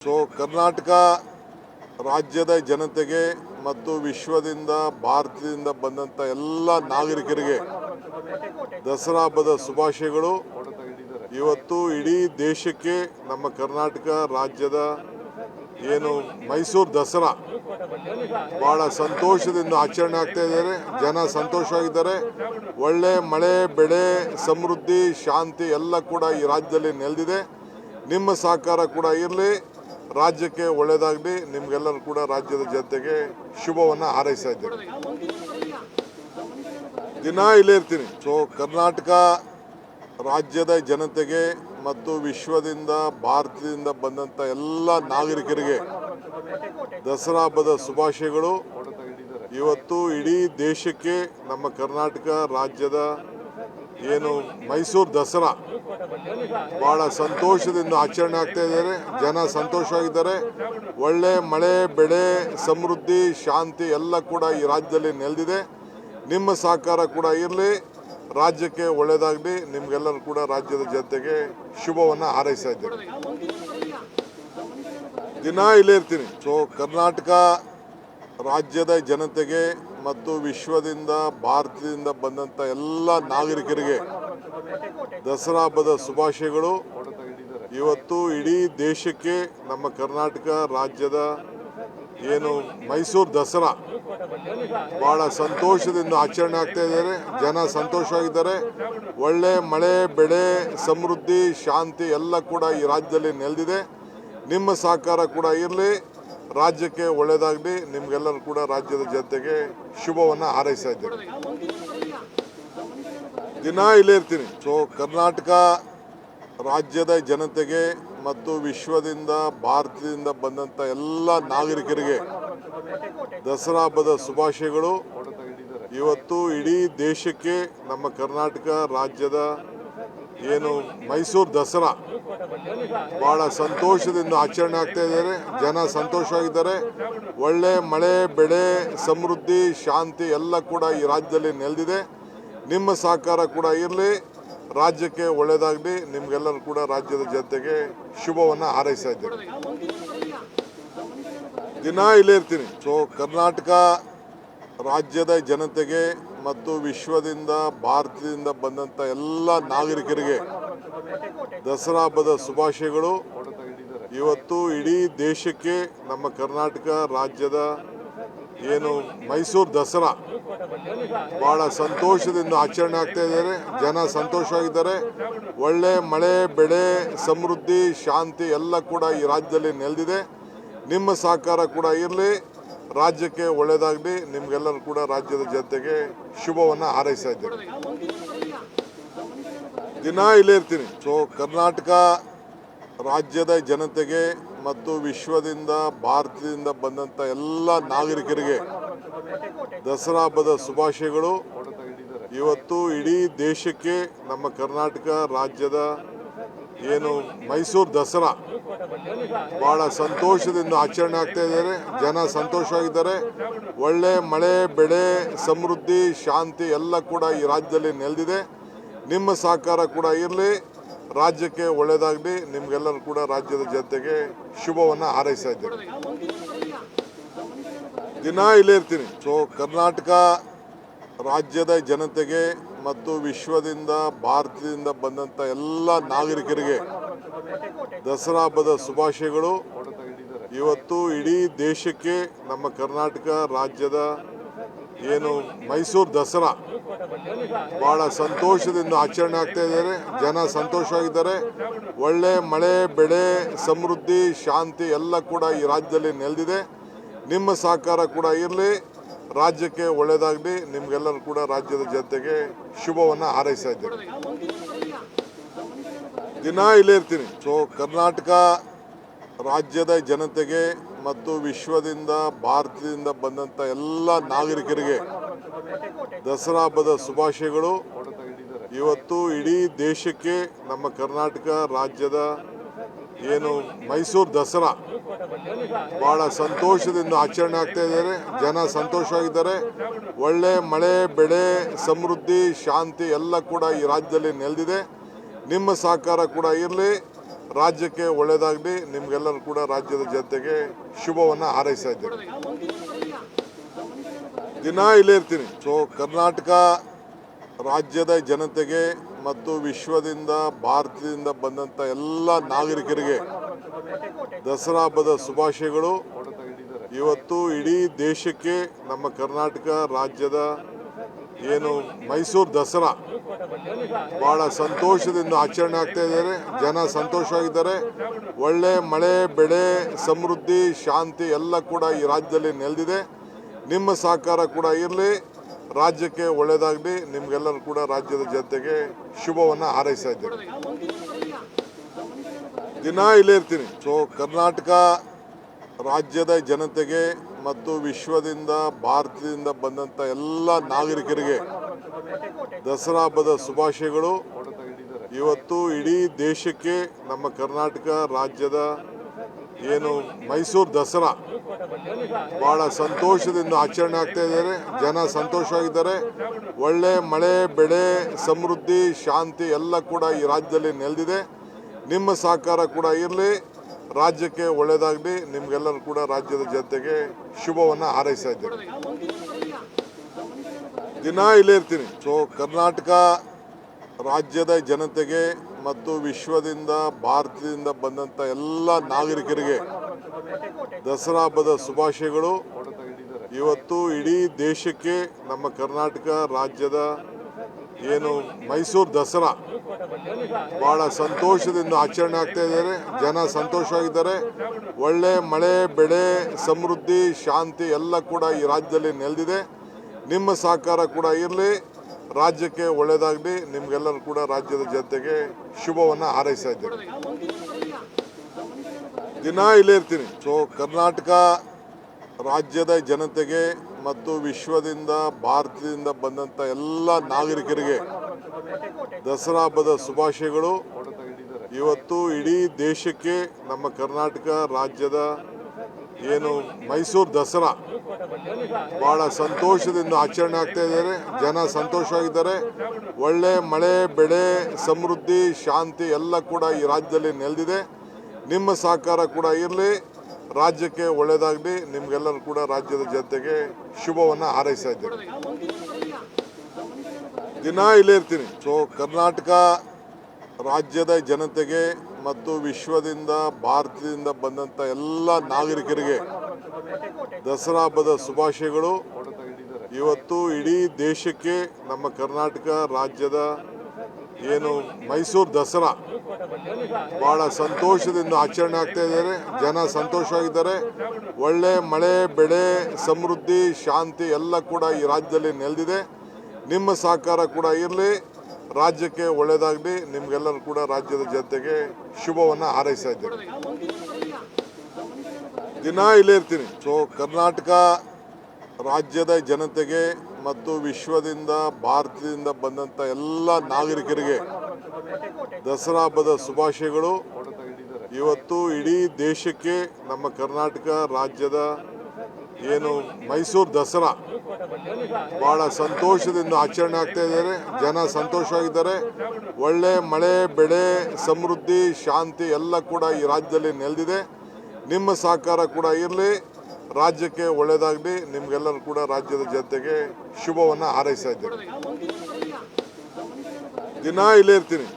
ಕರ್ನಾಟಕ ರಾಜ್ಯದ ಜನತೆಗೆ ಮತ್ತು ವಿಶ್ವದಿಂದ ಭಾರತದಿಂದ ಬಂದಂಥ ಎಲ್ಲ ನಾಗರಿಕರಿಗೆ ದಸರಾ ಹಬ್ಬದ ಶುಭಾಶಯಗಳು. ಇವತ್ತು ಇಡೀ ದೇಶಕ್ಕೆ ನಮ್ಮ ಕರ್ನಾಟಕ ರಾಜ್ಯದ ಏನು ಮೈಸೂರು ದಸರಾ ಭಾಳ ಸಂತೋಷದಿಂದ ಆಚರಣೆ ಆಗ್ತಾ ಇದ್ದಾರೆ. ಜನ ಸಂತೋಷವಾಗಿದ್ದಾರೆ. ಒಳ್ಳೆ ಮಳೆ ಬೆಳೆ ಸಮೃದ್ಧಿ ಶಾಂತಿ ಎಲ್ಲ ಕೂಡ ಈ ರಾಜ್ಯದಲ್ಲಿ ನೆಲೆದಿದೆ. ನಿಮ್ಮ ಸಹಕಾರ ಕೂಡ ಇರಲಿ, ರಾಜ್ಯಕ್ಕೆ ಒಳ್ಳೆಯದಾಗಲಿ. ನಿಮಗೆಲ್ಲರೂ ಕೂಡ ರಾಜ್ಯದ ಜನತೆಗೆ ಶುಭವನ್ನು ಹಾರೈಸ್ತಾ ಇದ್ದೇನೆ. ದಿನ ಇಲ್ಲೇ ಇರ್ತೀನಿ. ಕರ್ನಾಟಕ ರಾಜ್ಯದ ಜನತೆಗೆ ಮತ್ತು ವಿಶ್ವದಿಂದ ಭಾರತದಿಂದ ಬಂದಂಥ ಎಲ್ಲ ನಾಗರಿಕರಿಗೆ ದಸರಾ ಹಬ್ಬದ ಶುಭಾಶಯಗಳು. ಇವತ್ತು ಇಡೀ ದೇಶಕ್ಕೆ ನಮ್ಮ ಕರ್ನಾಟಕ ರಾಜ್ಯದ ಏನು ಮೈಸೂರು ದಸರಾ ಭಾಳ ಸಂತೋಷದಿಂದ ಆಚರಣೆ ಆಗ್ತಾ ಇದ್ದಾರೆ. ಜನ ಸಂತೋಷವಾಗಿದ್ದಾರೆ. ಒಳ್ಳೆ ಮಳೆ ಬೆಳೆ ಸಮೃದ್ಧಿ ಶಾಂತಿ ಎಲ್ಲ ಕೂಡ ಈ ರಾಜ್ಯದಲ್ಲಿ ನೆಲೆದಿದೆ. ನಿಮ್ಮ ಸಹಕಾರ ಕೂಡ ಇರಲಿ, ರಾಜ್ಯಕ್ಕೆ ಒಳ್ಳೆಯದಾಗಲಿ. ನಿಮಗೆಲ್ಲರೂ ಕೂಡ ರಾಜ್ಯದ ಜನತೆಗೆ ಶುಭವನ್ನು ಹಾರೈಸ್ತಾ ಇದ್ದೇನೆ. ದಿನ ಇಲ್ಲೇ ಇರ್ತೀನಿ. ಕರ್ನಾಟಕ ರಾಜ್ಯದ ಜನತೆಗೆ ಮತ್ತು ವಿಶ್ವದಿಂದ ಭಾರತದಿಂದ ಬಂದಂಥ ಎಲ್ಲ ನಾಗರಿಕರಿಗೆ ದಸರಾ ಹಬ್ಬದ ಶುಭಾಶಯಗಳು. ಇವತ್ತು ಇಡೀ ದೇಶಕ್ಕೆ ನಮ್ಮ ಕರ್ನಾಟಕ ರಾಜ್ಯದ ಏನು ಮೈಸೂರು ದಸರಾ ಭಾಳ ಸಂತೋಷದಿಂದ ಆಚರಣೆ ಆಗ್ತಾ ಇದ್ದಾರೆ. ಜನ ಸಂತೋಷವಾಗಿದ್ದಾರೆ. ಒಳ್ಳೆ ಮಳೆ ಬೆಳೆ ಸಮೃದ್ಧಿ ಶಾಂತಿ ಎಲ್ಲ ಕೂಡ ಈ ರಾಜ್ಯದಲ್ಲಿ ನೆಲೆದಿದೆ. ನಿಮ್ಮ ಸಹಕಾರ ಕೂಡ ಇರಲಿ, ರಾಜ್ಯಕ್ಕೆ ಒಳ್ಳೆಯದಾಗಲಿ. ನಿಮಗೆಲ್ಲರೂ ಕೂಡ ರಾಜ್ಯದ ಜನತೆಗೆ ಶುಭವನ್ನು ಹಾರೈಸ್ತಾ ಇದ್ದೇನೆ. ದಿನ ಇಲ್ಲೇ ಇರ್ತೀನಿ. ಕರ್ನಾಟಕ ರಾಜ್ಯದ ಜನತೆಗೆ ಮತ್ತು ವಿಶ್ವದಿಂದ ಭಾರತದಿಂದ ಬಂದಂಥ ಎಲ್ಲ ನಾಗರಿಕರಿಗೆ ದಸರಾ ಹಬ್ಬದ ಶುಭಾಶಯಗಳು. ಇವತ್ತು ಇಡೀ ದೇಶಕ್ಕೆ ನಮ್ಮ ಕರ್ನಾಟಕ ರಾಜ್ಯದ ಏನು ಮೈಸೂರು ದಸರಾ ಭಾಳ ಸಂತೋಷದಿಂದ ಆಚರಣೆ ಆಗ್ತಾ ಇದ್ದಾರೆ. ಜನ ಸಂತೋಷವಾಗಿದ್ದಾರೆ. ಒಳ್ಳೆ ಮಳೆ ಬೆಳೆ ಸಮೃದ್ಧಿ ಶಾಂತಿ ಎಲ್ಲ ಕೂಡ ಈ ರಾಜ್ಯದಲ್ಲಿ ನೆಲೆದಿದೆ. ನಿಮ್ಮ ಸಹಕಾರ ಕೂಡ ಇರಲಿ, ರಾಜ್ಯಕ್ಕೆ ಒಳ್ಳೆಯದಾಗಲಿ. ನಿಮಗೆಲ್ಲರೂ ಕೂಡ ರಾಜ್ಯದ ಜನತೆಗೆ ಶುಭವನ್ನು ಹಾರೈಸ್ತಾ ಇದ್ದೇನೆ. ದಿನ ಇಲ್ಲೇ ಇರ್ತೀನಿ. ಕರ್ನಾಟಕ ರಾಜ್ಯದ ಜನತೆಗೆ ಮತ್ತು ವಿಶ್ವದಿಂದ ಭಾರತದಿಂದ ಬಂದಂಥ ಎಲ್ಲ ನಾಗರಿಕರಿಗೆ ದಸರಾ ಹಬ್ಬದ ಶುಭಾಶಯಗಳು. ಇವತ್ತು ಇಡೀ ದೇಶಕ್ಕೆ ನಮ್ಮ ಕರ್ನಾಟಕ ರಾಜ್ಯದ ಏನು ಮೈಸೂರು ದಸರಾ ಭಾಳ ಸಂತೋಷದಿಂದ ಆಚರಣೆ ಆಗ್ತಾ ಇದ್ದಾರೆ. ಜನ ಸಂತೋಷವಾಗಿದ್ದಾರೆ. ಒಳ್ಳೆ ಮಳೆ ಬೆಳೆ ಸಮೃದ್ಧಿ ಶಾಂತಿ ಎಲ್ಲ ಕೂಡ ಈ ರಾಜ್ಯದಲ್ಲಿ ನೆಲೆದಿದೆ. ನಿಮ್ಮ ಸಹಕಾರ ಕೂಡ ಇರಲಿ, ರಾಜ್ಯಕ್ಕೆ ಒಳ್ಳೆಯದಾಗಲಿ. ನಿಮಗೆಲ್ಲರೂ ಕೂಡ ರಾಜ್ಯದ ಜನತೆಗೆ ಶುಭವನ್ನು ಹಾರೈಸ್ತಾ ಇದ್ದೇನೆ. ದಿನ ಇಲ್ಲೇ ಇರ್ತೀನಿ. ಕರ್ನಾಟಕ ರಾಜ್ಯದ ಜನತೆಗೆ ಮತ್ತು ವಿಶ್ವದಿಂದ ಭಾರತದಿಂದ ಬಂದಂಥ ಎಲ್ಲ ನಾಗರಿಕರಿಗೆ ದಸರಾ ಹಬ್ಬದ ಶುಭಾಶಯಗಳು. ಇವತ್ತು ಇಡೀ ದೇಶಕ್ಕೆ ನಮ್ಮ ಕರ್ನಾಟಕ ರಾಜ್ಯದ ಏನು ಮೈಸೂರು ದಸರಾ ಭಾಳ ಸಂತೋಷದಿಂದ ಆಚರಣೆ ಆಗ್ತಾ ಇದ್ದಾರೆ. ಜನ ಸಂತೋಷವಾಗಿದ್ದಾರೆ. ಒಳ್ಳೆ ಮಳೆ ಬೆಳೆ ಸಮೃದ್ಧಿ ಶಾಂತಿ ಎಲ್ಲ ಕೂಡ ಈ ರಾಜ್ಯದಲ್ಲಿ ನೆಲೆದಿದೆ. ನಿಮ್ಮ ಸಹಕಾರ ಕೂಡ ಇರಲಿ, ರಾಜ್ಯಕ್ಕೆ ಒಳ್ಳೆಯದಾಗಲಿ. ನಿಮಗೆಲ್ಲರೂ ಕೂಡ ರಾಜ್ಯದ ಜನತೆಗೆ ಶುಭವನ್ನು ಹಾರೈಸ್ತಾ ಇದ್ದೇನೆ. ದಿನ ಇಲ್ಲೇ ಇರ್ತೀನಿ. ಕರ್ನಾಟಕ ರಾಜ್ಯದ ಜನತೆಗೆ ಮತ್ತು ವಿಶ್ವದಿಂದ ಭಾರತದಿಂದ ಬಂದಂಥ ಎಲ್ಲ ನಾಗರಿಕರಿಗೆ ದಸರಾ ಹಬ್ಬದ ಶುಭಾಶಯಗಳು. ಇವತ್ತು ಇಡೀ ದೇಶಕ್ಕೆ ನಮ್ಮ ಕರ್ನಾಟಕ ರಾಜ್ಯದ ಏನು ಮೈಸೂರು ದಸರಾ ಭಾಳ ಸಂತೋಷದಿಂದ ಆಚರಣೆ ಆಗ್ತಾ ಇದ್ದಾರೆ. ಜನ ಸಂತೋಷವಾಗಿದ್ದಾರೆ. ಒಳ್ಳೆ ಮಳೆ ಬೆಳೆ ಸಮೃದ್ಧಿ ಶಾಂತಿ ಎಲ್ಲ ಕೂಡ ಈ ರಾಜ್ಯದಲ್ಲಿ ನೆಲೆದಿದೆ. ನಿಮ್ಮ ಸಹಕಾರ ಕೂಡ ಇರಲಿ, ರಾಜ್ಯಕ್ಕೆ ಒಳ್ಳೆಯದಾಗಲಿ. ನಿಮಗೆಲ್ಲರೂ ಕೂಡ ರಾಜ್ಯದ ಜನತೆಗೆ ಶುಭವನ್ನು ಹಾರೈಸ್ತಾ ಇದ್ದೇನೆ. ದಿನ ಇಲ್ಲೇ ಇರ್ತೀನಿ. ಕರ್ನಾಟಕ ರಾಜ್ಯದ ಜನತೆಗೆ ಮತ್ತು ವಿಶ್ವದಿಂದ ಭಾರತದಿಂದ ಬಂದಂಥ ಎಲ್ಲ ನಾಗರಿಕರಿಗೆ ದಸರಾ ಹಬ್ಬದ ಶುಭಾಶಯಗಳು. ಇವತ್ತು ಇಡೀ ದೇಶಕ್ಕೆ ನಮ್ಮ ಕರ್ನಾಟಕ ರಾಜ್ಯದ ಏನು ಮೈಸೂರು ದಸರಾ ಭಾಳ ಸಂತೋಷದಿಂದ ಆಚರಣೆ ಆಗ್ತಾ ಇದ್ದಾರೆ. ಜನ ಸಂತೋಷವಾಗಿದ್ದಾರೆ. ಒಳ್ಳೆ ಮಳೆ ಬೆಳೆ ಸಮೃದ್ಧಿ ಶಾಂತಿ ಎಲ್ಲ ಕೂಡ ಈ ರಾಜ್ಯದಲ್ಲಿ ನೆಲೆದಿದೆ. ನಿಮ್ಮ ಸಹಕಾರ ಕೂಡ ಇರಲಿ, ರಾಜ್ಯಕ್ಕೆ ಒಳ್ಳೆಯದಾಗಲಿ, ನಿಮಗೆಲ್ಲರೂ ಕೂಡ ರಾಜ್ಯದ ಜನತೆಗೆ ಶುಭವನ್ನು ಹಾರೈಸ್ತಾ ಇದ್ದೇನೆ. ದಿನ ಇಲ್ಲೇ ಇರ್ತೀನಿ. ಸೊ ಕರ್ನಾಟಕ ರಾಜ್ಯದ ಜನತೆಗೆ ಮತ್ತು ವಿಶ್ವದಿಂದ ಭಾರತದಿಂದ ಬಂದಂಥ ಎಲ್ಲ ನಾಗರಿಕರಿಗೆ ದಸರಾ ಹಬ್ಬದ ಶುಭಾಶಯಗಳು. ಇವತ್ತು ಇಡೀ ದೇಶಕ್ಕೆ ನಮ್ಮ ಕರ್ನಾಟಕ ರಾಜ್ಯದ ಏನು ಮೈಸೂರು ದಸರಾ ಭಾಳ ಸಂತೋಷದಿಂದ ಆಚರಣೆ ಆಗ್ತಾ ಇದ್ದಾರೆ. ಜನ ಸಂತೋಷವಾಗಿದ್ದಾರೆ. ಒಳ್ಳೆ ಮಳೆ, ಬೆಳೆ, ಸಮೃದ್ಧಿ, ಶಾಂತಿ ಎಲ್ಲ ಕೂಡ ಈ ರಾಜ್ಯದಲ್ಲಿ ನೆಲೆದಿದೆ. ನಿಮ್ಮ ಸಹಕಾರ ಕೂಡ ಇರಲಿ, ರಾಜ್ಯಕ್ಕೆ ಒಳ್ಳೆಯದಾಗಲಿ, ನಿಮಗೆಲ್ಲರೂ ಕೂಡ ರಾಜ್ಯದ ಜನತೆಗೆ ಶುಭವನ್ನು ಹಾರೈಸ್ತಾ ಇದ್ದೇನೆ. ದಿನ ಇಲ್ಲೇ ಇರ್ತೀನಿ. ಸೊ ಕರ್ನಾಟಕ ರಾಜ್ಯದ ಜನತೆಗೆ ಮತ್ತು ವಿಶ್ವದಿಂದ ಭಾರತದಿಂದ ಬಂದಂಥ ಎಲ್ಲ ನಾಗರಿಕರಿಗೆ ದಸರಾ ಹಬ್ಬದ ಶುಭಾಶಯಗಳು. ಇವತ್ತು ಇಡೀ ದೇಶಕ್ಕೆ ನಮ್ಮ ಕರ್ನಾಟಕ ರಾಜ್ಯದ ಏನು ಮೈಸೂರು ದಸರಾ ಭಾಳ ಸಂತೋಷದಿಂದ ಆಚರಣೆ ಆಗ್ತಾ ಇದ್ದಾರೆ. ಜನ ಸಂತೋಷವಾಗಿದ್ದಾರೆ. ಒಳ್ಳೆ ಮಳೆ, ಬೆಳೆ, ಸಮೃದ್ಧಿ, ಶಾಂತಿ ಎಲ್ಲ ಕೂಡ ಈ ರಾಜ್ಯದಲ್ಲಿ ನೆಲೆದಿದೆ. ನಿಮ್ಮ ಸಹಕಾರ ಕೂಡ ಇರಲಿ, ರಾಜ್ಯಕ್ಕೆ ಒಳ್ಳೆಯದಾಗಲಿ, ನಿಮಗೆಲ್ಲರೂ ಕೂಡ ರಾಜ್ಯದ ಜನತೆಗೆ ಶುಭವನ್ನು ಹಾರೈಸ್ತಾ ಇದ್ದೇನೆ. ದಿನ ಇಲ್ಲೇ ಇರ್ತೀನಿ. ಸೊ ಕರ್ನಾಟಕ ರಾಜ್ಯದ ಜನತೆಗೆ ಮತ್ತು ವಿಶ್ವದಿಂದ ಭಾರತದಿಂದ ಬಂದಂಥ ಎಲ್ಲ ನಾಗರಿಕರಿಗೆ ದಸರಾ ಹಬ್ಬದ ಶುಭಾಶಯಗಳು. ಇವತ್ತು ಇಡೀ ದೇಶಕ್ಕೆ ನಮ್ಮ ಕರ್ನಾಟಕ ರಾಜ್ಯದ ಏನು ಮೈಸೂರು ದಸರಾ ಭಾಳ ಸಂತೋಷದಿಂದ ಆಚರಣೆ ಆಗ್ತಾ ಇದ್ದಾರೆ. ಜನ ಸಂತೋಷವಾಗಿದ್ದಾರೆ. ಒಳ್ಳೆ ಮಳೆ, ಬೆಳೆ, ಸಮೃದ್ಧಿ, ಶಾಂತಿ ಎಲ್ಲ ಕೂಡ ಈ ರಾಜ್ಯದಲ್ಲಿ ನೆಲೆದಿದೆ. ನಿಮ್ಮ ಸಹಕಾರ ಕೂಡ ಇರಲಿ, ರಾಜ್ಯಕ್ಕೆ ಒಳ್ಳೆಯದಾಗಲಿ, ನಿಮಗೆಲ್ಲರೂ ಕೂಡ ರಾಜ್ಯದ ಜನತೆಗೆ ಶುಭವನ್ನು ಹಾರೈಸ್ತಾ ಇದ್ದೇನೆ. ದಿನ ಇಲ್ಲೇ ಇರ್ತೀನಿ. ಸೊ ಕರ್ನಾಟಕ ರಾಜ್ಯದ ಜನತೆಗೆ ಮತ್ತು ವಿಶ್ವದಿಂದ ಭಾರತದಿಂದ ಬಂದಂಥ ಎಲ್ಲ ನಾಗರಿಕರಿಗೆ ದಸರಾ ಹಬ್ಬದ ಶುಭಾಶಯಗಳು. ಇವತ್ತು ಇಡೀ ದೇಶಕ್ಕೆ ನಮ್ಮ ಕರ್ನಾಟಕ ರಾಜ್ಯದ ಏನು ಮೈಸೂರು ದಸರಾ ಭಾಳ ಸಂತೋಷದಿಂದ ಆಚರಣೆ ಆಗ್ತಾ ಇದ್ದಾರೆ. ಜನ ಸಂತೋಷವಾಗಿದ್ದಾರೆ. ಒಳ್ಳೆ ಮಳೆ, ಬೆಳೆ, ಸಮೃದ್ಧಿ, ಶಾಂತಿ ಎಲ್ಲ ಕೂಡ ಈ ರಾಜ್ಯದಲ್ಲಿ ನೆಲೆದಿದೆ. ನಿಮ್ಮ ಸಹಕಾರ ಕೂಡ ಇರಲಿ, ರಾಜ್ಯಕ್ಕೆ ಒಳ್ಳೆಯದಾಗಲಿ, ನಿಮಗೆಲ್ಲರೂ ಕೂಡ ರಾಜ್ಯದ ಜನತೆಗೆ ಶುಭವನ್ನು ಹಾರೈಸ್ತಾ ಇದ್ದೇನೆ. ದಿನ ಇಲ್ಲೇ ಇರ್ತೀನಿ. ಸೊ ಕರ್ನಾಟಕ ರಾಜ್ಯದ ಜನತೆಗೆ ಮತ್ತು ವಿಶ್ವದಿಂದ ಭಾರತದಿಂದ ಬಂದಂಥ ಎಲ್ಲ ನಾಗರಿಕರಿಗೆ ದಸರಾ ಹಬ್ಬದ ಶುಭಾಶಯಗಳು. ಇವತ್ತು ಇಡೀ ದೇಶಕ್ಕೆ ನಮ್ಮ ಕರ್ನಾಟಕ ರಾಜ್ಯದ ಏನು ಮೈಸೂರು ದಸರಾ ಭಾಳ ಸಂತೋಷದಿಂದ ಆಚರಣೆ ಆಗ್ತಾ ಇದ್ದಾರೆ. ಜನ ಸಂತೋಷವಾಗಿದ್ದಾರೆ. ಒಳ್ಳೆ ಮಳೆ, ಬೆಳೆ, ಸಮೃದ್ಧಿ, ಶಾಂತಿ ಎಲ್ಲ ಕೂಡ ಈ ರಾಜ್ಯದಲ್ಲಿ ನೆಲೆದಿದೆ. ನಿಮ್ಮ ಸಹಕಾರ ಕೂಡ ಇರಲಿ, ರಾಜ್ಯಕ್ಕೆ ಒಳ್ಳೆಯದಾಗಲಿ, ನಿಮಗೆಲ್ಲರೂ ಕೂಡ ರಾಜ್ಯದ ಜನತೆಗೆ ಶುಭವನ್ನು ಹಾರೈಸ್ತಾ ಇದ್ದೇನೆ. ದಿನ ಇಲ್ಲೇ ಇರ್ತೀನಿ. ಸೊ ಕರ್ನಾಟಕ ರಾಜ್ಯದ ಜನತೆಗೆ ಮತ್ತು ವಿಶ್ವದಿಂದ ಭಾರತದಿಂದ ಬಂದಂಥ ಎಲ್ಲ ನಾಗರಿಕರಿಗೆ ದಸರಾ ಹಬ್ಬದ ಶುಭಾಶಯಗಳು. ಇವತ್ತು ಇಡೀ ದೇಶಕ್ಕೆ ನಮ್ಮ ಕರ್ನಾಟಕ ರಾಜ್ಯದ ಏನು ಮೈಸೂರು ದಸರಾ ಭಾಳ ಸಂತೋಷದಿಂದ ಆಚರಣೆ ಆಗ್ತಾ ಇದ್ದಾರೆ. ಜನ ಸಂತೋಷವಾಗಿದ್ದಾರೆ. ಒಳ್ಳೆ ಮಳೆ, ಬೆಳೆ, ಸಮೃದ್ಧಿ, ಶಾಂತಿ ಎಲ್ಲ ಕೂಡ ಈ ರಾಜ್ಯದಲ್ಲಿ ನೆಲೆದಿದೆ. ನಿಮ್ಮ ಸಹಕಾರ ಕೂಡ ಇರಲಿ, ರಾಜ್ಯಕ್ಕೆ ಒಳ್ಳೆಯದಾಗಲಿ, ನಿಮಗೆಲ್ಲರೂ ಕೂಡ ರಾಜ್ಯದ ಜನತೆಗೆ ಶುಭವನ್ನು ಹಾರೈಸ್ತಾ ಇದ್ದೇನೆ. ದಿನ ಇಲ್ಲೇ ಇರ್ತೀನಿ.